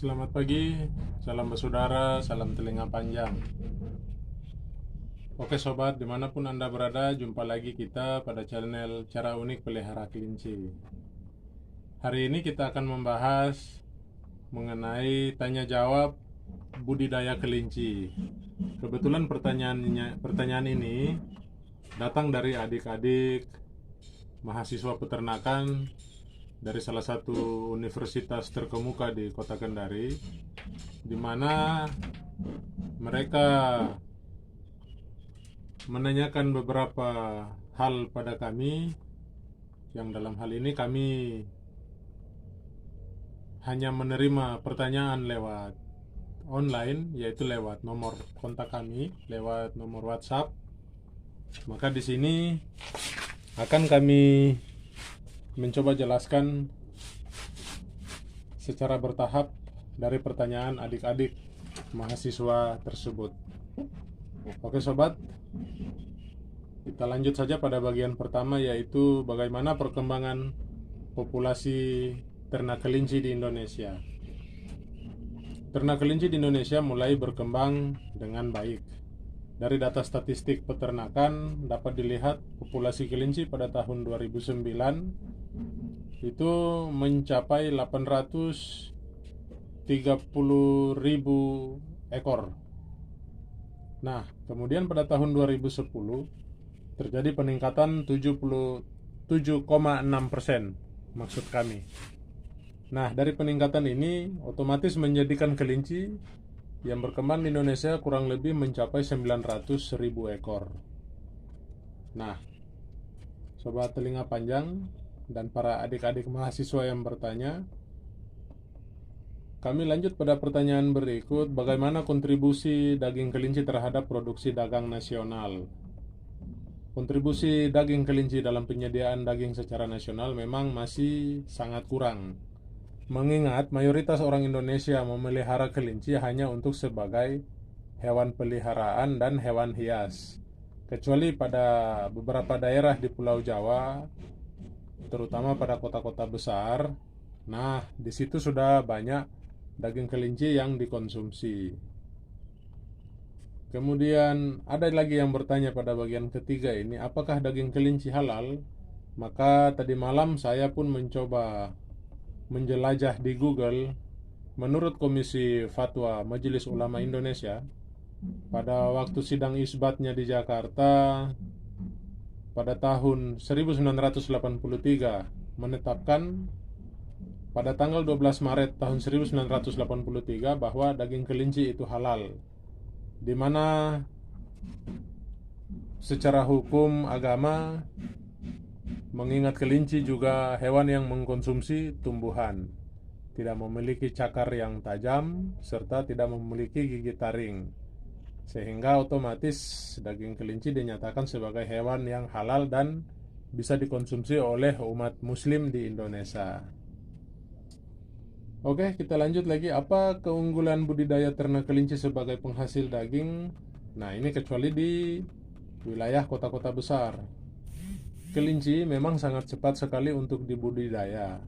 Selamat pagi, salam bersaudara, salam telinga panjang. Oke sobat, dimanapun Anda berada, jumpa lagi kita pada channel Cara Unik Pelihara Kelinci. Hari ini kita akan membahas mengenai tanya jawab budidaya kelinci. Kebetulan pertanyaan ini datang dari adik-adik mahasiswa peternakan dari salah satu universitas terkemuka di Kota Kendari, di mana mereka menanyakan beberapa hal pada kami, yang dalam hal ini kami hanya menerima pertanyaan lewat online, yaitu lewat nomor kontak kami, lewat nomor WhatsApp. Maka di sini akan kami mencoba jelaskan secara bertahap dari pertanyaan adik-adik mahasiswa tersebut. Oke sobat, kita lanjut saja pada bagian pertama, yaitu bagaimana perkembangan populasi ternak kelinci di Indonesia. Ternak kelinci di Indonesia mulai berkembang dengan baik. Dari data statistik peternakan dapat dilihat populasi kelinci pada tahun 2009 itu mencapai 830.000 ekor. Nah, kemudian pada tahun 2010 terjadi peningkatan 77,6%, maksud kami. Nah, dari peningkatan ini otomatis menjadikan kelinci yang berkembang di Indonesia kurang lebih mencapai 900.000 ekor. Nah, sobat telinga panjang dan para adik-adik mahasiswa yang bertanya, kami lanjut pada pertanyaan berikut, bagaimana kontribusi daging kelinci terhadap produksi dagang nasional? Kontribusi daging kelinci dalam penyediaan daging secara nasional memang masih sangat kurang, mengingat mayoritas orang Indonesia memelihara kelinci hanya untuk sebagai hewan peliharaan dan hewan hias. Kecuali pada beberapa daerah di Pulau Jawa, terutama pada kota-kota besar. Nah, di situ sudah banyak daging kelinci yang dikonsumsi. Kemudian ada lagi yang bertanya pada bagian ketiga ini, apakah daging kelinci halal? Maka tadi malam saya pun mencoba menjelajah di Google. Menurut Komisi Fatwa Majelis Ulama Indonesia, pada waktu sidang isbatnya di Jakarta pada tahun 1983 menetapkan pada tanggal 12 Maret tahun 1983 bahwa daging kelinci itu halal, di mana secara hukum agama mengingat kelinci juga hewan yang mengkonsumsi tumbuhan, tidak memiliki cakar yang tajam, serta tidak memiliki gigi taring, sehingga otomatis daging kelinci dinyatakan sebagai hewan yang halal dan bisa dikonsumsi oleh umat muslim di Indonesia. Oke, kita lanjut lagi. Apa keunggulan budidaya ternak kelinci sebagai penghasil daging? Nah, ini kecuali di wilayah kota-kota besar. Kelinci memang sangat cepat sekali untuk dibudidaya,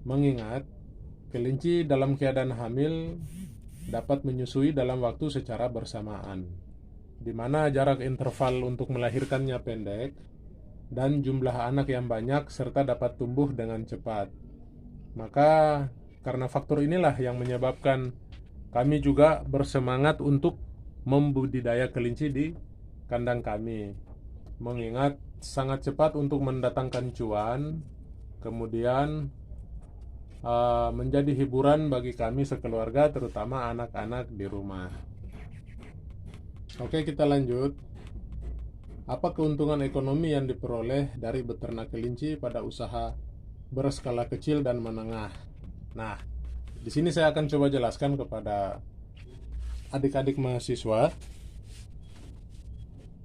mengingat kelinci dalam keadaan hamil dapat menyusui dalam waktu secara bersamaan, di mana jarak interval untuk melahirkannya pendek dan jumlah anak yang banyak serta dapat tumbuh dengan cepat. Maka karena faktor inilah yang menyebabkan kami juga bersemangat untuk membudidaya kelinci di kandang kami, mengingat sangat cepat untuk mendatangkan cuan, kemudian menjadi hiburan bagi kami sekeluarga, terutama anak-anak di rumah. Oke, kita lanjut. Apa keuntungan ekonomi yang diperoleh dari beternak kelinci pada usaha berskala kecil dan menengah? Nah, di sini saya akan coba jelaskan kepada adik-adik mahasiswa.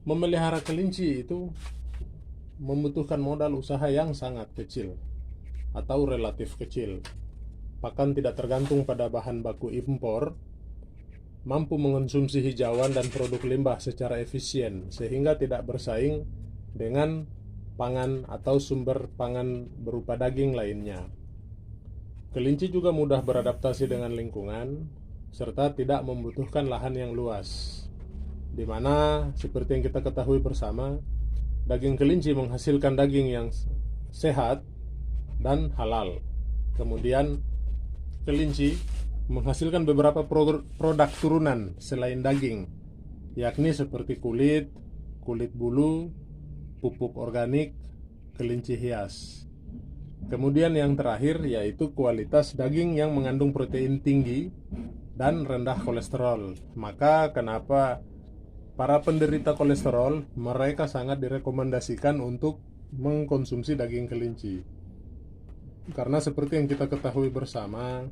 Memelihara kelinci itu membutuhkan modal usaha yang sangat kecil atau relatif kecil, bahkan tidak tergantung pada bahan baku impor, mampu mengonsumsi hijauan dan produk limbah secara efisien sehingga tidak bersaing dengan pangan atau sumber pangan berupa daging lainnya. Kelinci juga mudah beradaptasi dengan lingkungan serta tidak membutuhkan lahan yang luas, di mana seperti yang kita ketahui bersama, daging kelinci menghasilkan daging yang sehat dan halal. Kemudian kelinci menghasilkan beberapa produk turunan selain daging, yakni seperti kulit bulu, pupuk organik, kelinci hias. Kemudian yang terakhir yaitu kualitas daging yang mengandung protein tinggi dan rendah kolesterol. Maka kenapa para penderita kolesterol mereka sangat direkomendasikan untuk mengkonsumsi daging kelinci. Karena seperti yang kita ketahui bersama,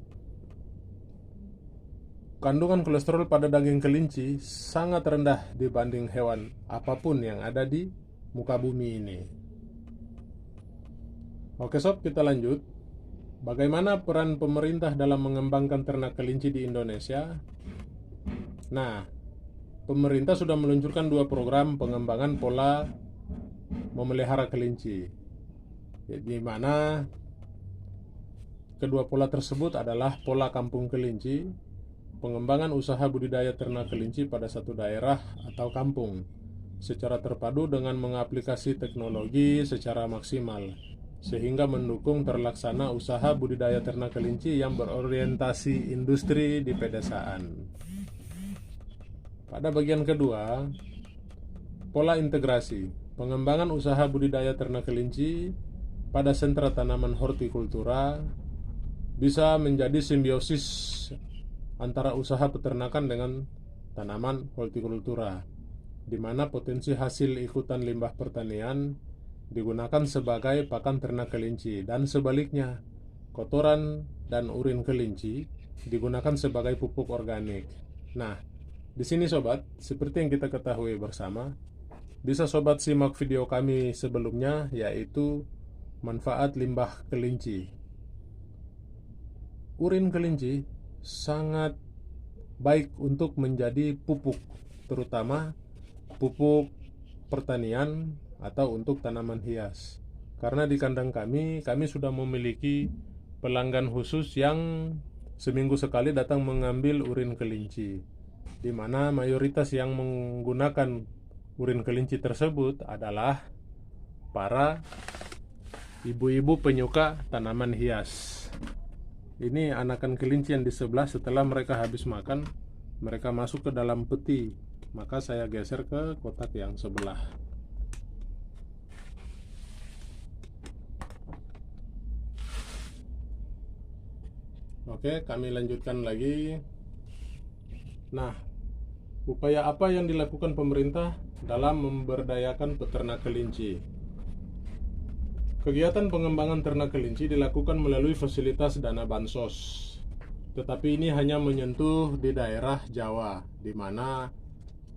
kandungan kolesterol pada daging kelinci sangat rendah dibanding hewan apapun yang ada di muka bumi ini. Oke sob, kita lanjut. Bagaimana peran pemerintah dalam mengembangkan ternak kelinci di Indonesia? Nah, pemerintah sudah meluncurkan 2 program pengembangan pola memelihara kelinci, di mana kedua pola tersebut adalah pola kampung kelinci, pengembangan usaha budidaya ternak kelinci pada satu daerah atau kampung secara terpadu dengan mengaplikasi teknologi secara maksimal, sehingga mendukung terlaksana usaha budidaya ternak kelinci yang berorientasi industri di pedesaan. Pada bagian kedua, pola integrasi, pengembangan usaha budidaya ternak kelinci pada sentra tanaman hortikultura bisa menjadi simbiosis antara usaha peternakan dengan tanaman hortikultura, di mana potensi hasil ikutan limbah pertanian digunakan sebagai pakan ternak kelinci, dan sebaliknya, kotoran dan urin kelinci digunakan sebagai pupuk organik. Nah, di sini sobat, seperti yang kita ketahui bersama, bisa sobat simak video kami sebelumnya, yaitu manfaat limbah kelinci. Urin kelinci sangat baik untuk menjadi pupuk, terutama pupuk pertanian atau untuk tanaman hias. Karena di kandang kami sudah memiliki pelanggan khusus yang seminggu sekali datang mengambil urin kelinci, di mana mayoritas yang menggunakan urin kelinci tersebut adalah para ibu-ibu penyuka tanaman hias. Ini anakan kelinci yang di sebelah, setelah mereka habis makan, mereka masuk ke dalam peti. Maka saya geser ke kotak yang sebelah. Oke, kami lanjutkan lagi. Nah, upaya apa yang dilakukan pemerintah dalam memberdayakan peternak kelinci? Kegiatan pengembangan ternak kelinci dilakukan melalui fasilitas dana bansos. Tetapi ini hanya menyentuh di daerah Jawa, di mana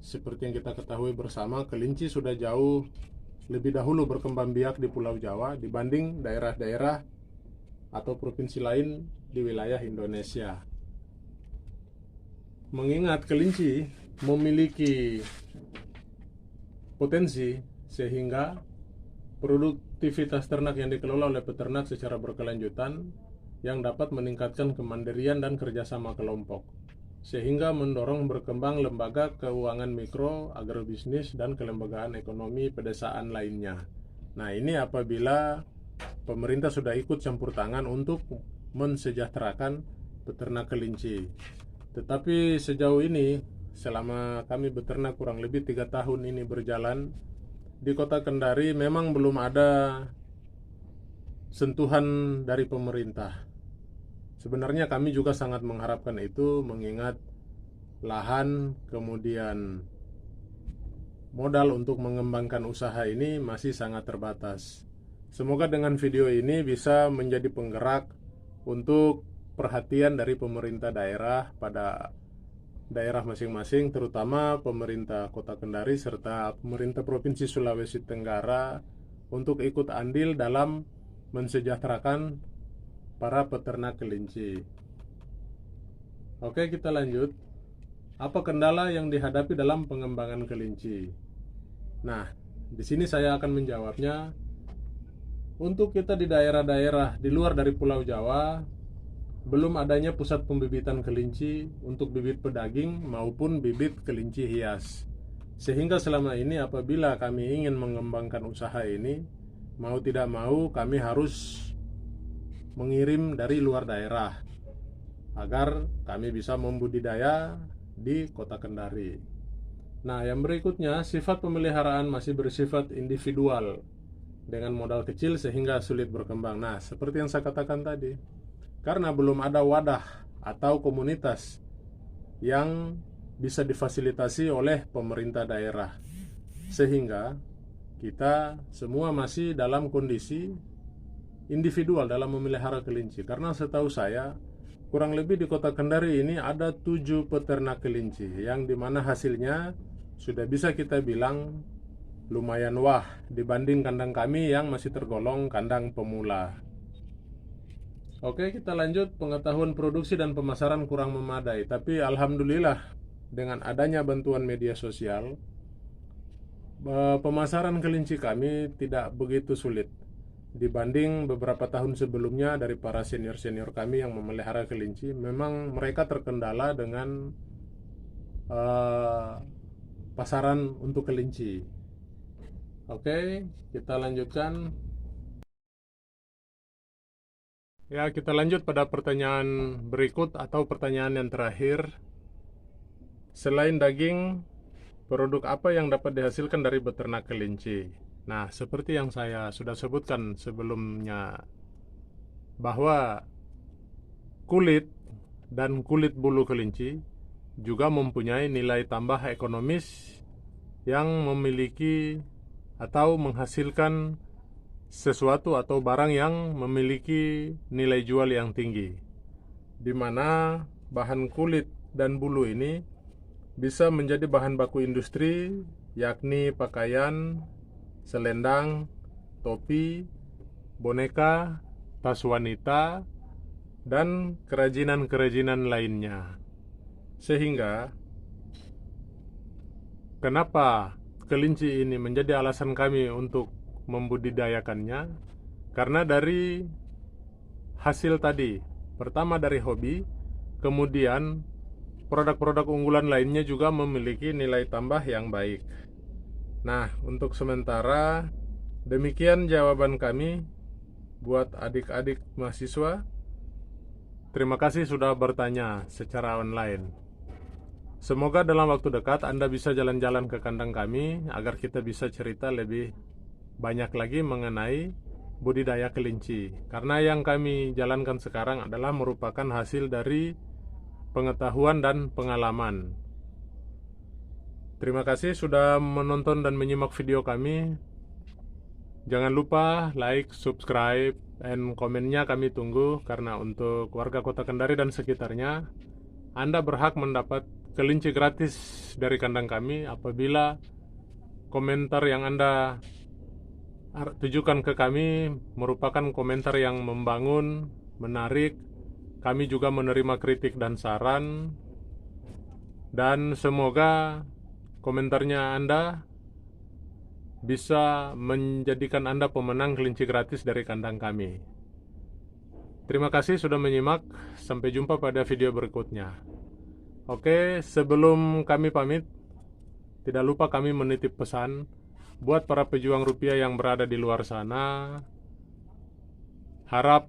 seperti yang kita ketahui bersama, kelinci sudah jauh lebih dahulu berkembang biak di Pulau Jawa dibanding daerah-daerah atau provinsi lain di wilayah Indonesia. Mengingat kelinci memiliki potensi sehingga produktivitas ternak yang dikelola oleh peternak secara berkelanjutan yang dapat meningkatkan kemandirian dan kerjasama kelompok, sehingga mendorong berkembang lembaga keuangan mikro, agrobisnis, dan kelembagaan ekonomi pedesaan lainnya. Nah, ini apabila pemerintah sudah ikut campur tangan untuk mensejahterakan peternak kelinci. Tetapi sejauh ini, selama kami beternak kurang lebih 3 tahun ini berjalan, di kota Kendari memang belum ada sentuhan dari pemerintah. Sebenarnya kami juga sangat mengharapkan itu, mengingat lahan kemudian modal untuk mengembangkan usaha ini masih sangat terbatas. Semoga dengan video ini bisa menjadi penggerak untuk perhatian dari pemerintah daerah pada daerah masing-masing, terutama pemerintah Kota Kendari serta pemerintah Provinsi Sulawesi Tenggara, untuk ikut andil dalam mensejahterakan para peternak kelinci. Oke, kita lanjut. Apa kendala yang dihadapi dalam pengembangan kelinci? Nah, di sini saya akan menjawabnya. Untuk kita di daerah-daerah di luar dari Pulau Jawa, belum adanya pusat pembibitan kelinci untuk bibit pedaging maupun bibit kelinci hias. Sehingga selama ini apabila kami ingin mengembangkan usaha ini, mau tidak mau kami harus mengirim dari luar daerah agar kami bisa membudidaya di Kota Kendari. Nah, yang berikutnya, sifat pemeliharaan masih bersifat individual dengan modal kecil sehingga sulit berkembang. Nah, seperti yang saya katakan tadi, karena belum ada wadah atau komunitas yang bisa difasilitasi oleh pemerintah daerah, sehingga kita semua masih dalam kondisi individual dalam memelihara kelinci. Karena setahu saya, kurang lebih di Kota Kendari ini ada 7 peternak kelinci, yang dimana hasilnya sudah bisa kita bilang lumayan wah dibanding kandang kami yang masih tergolong kandang pemula. Oke, kita lanjut. Pengetahuan produksi dan pemasaran kurang memadai, tapi alhamdulillah dengan adanya bantuan media sosial, pemasaran kelinci kami tidak begitu sulit dibanding beberapa tahun sebelumnya. Dari para senior-senior kami yang memelihara kelinci, memang mereka terkendala dengan pasaran untuk kelinci. Oke, kita lanjutkan. Ya, kita lanjut pada pertanyaan berikut atau pertanyaan yang terakhir. Selain daging, produk apa yang dapat dihasilkan dari beternak kelinci? Nah, seperti yang saya sudah sebutkan sebelumnya, bahwa kulit dan kulit bulu kelinci juga mempunyai nilai tambah ekonomis yang memiliki atau menghasilkan sesuatu atau barang yang memiliki nilai jual yang tinggi, di mana bahan kulit dan bulu ini bisa menjadi bahan baku industri, yakni pakaian, selendang, topi, boneka, tas wanita, dan kerajinan-kerajinan lainnya. Sehingga kenapa kelinci ini menjadi alasan kami untuk membudidayakannya, karena dari hasil tadi, pertama dari hobi, kemudian produk-produk unggulan lainnya juga memiliki nilai tambah yang baik. Nah, untuk sementara demikian jawaban kami buat adik-adik mahasiswa. Terima kasih sudah bertanya secara online. Semoga dalam waktu dekat Anda bisa jalan-jalan ke kandang kami agar kita bisa cerita lebih banyak lagi mengenai budidaya kelinci. Karena yang kami jalankan sekarang adalah merupakan hasil dari pengetahuan dan pengalaman. Terima kasih sudah menonton dan menyimak video kami. Jangan lupa like, subscribe, dan komennya kami tunggu, karena untuk warga Kota Kendari dan sekitarnya, Anda berhak mendapat kelinci gratis dari kandang kami apabila komentar yang Anda tujukan ke kami merupakan komentar yang membangun, menarik. Kami juga menerima kritik dan saran, dan semoga komentarnya Anda bisa menjadikan Anda pemenang kelinci gratis dari kandang kami. Terima kasih sudah menyimak. Sampai jumpa pada video berikutnya. Oke, sebelum kami pamit, tidak lupa kami menitip pesan buat para pejuang rupiah yang berada di luar sana. Harap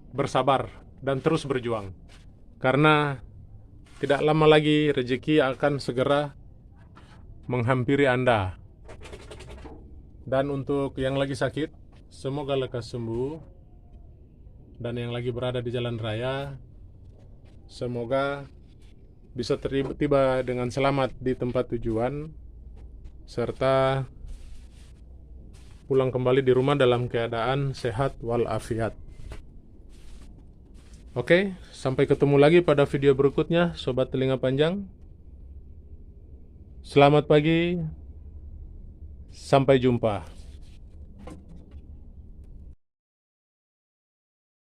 bersabar dan terus berjuang, karena tidak lama lagi rezeki akan segera menghampiri Anda. Dan untuk yang lagi sakit, semoga lekas sembuh. Dan yang lagi berada di jalan raya, semoga bisa tiba dengan selamat di tempat tujuan, serta pulang kembali di rumah dalam keadaan sehat walafiat. Oke, sampai ketemu lagi pada video berikutnya, Sobat Telinga Panjang. Selamat pagi, sampai jumpa.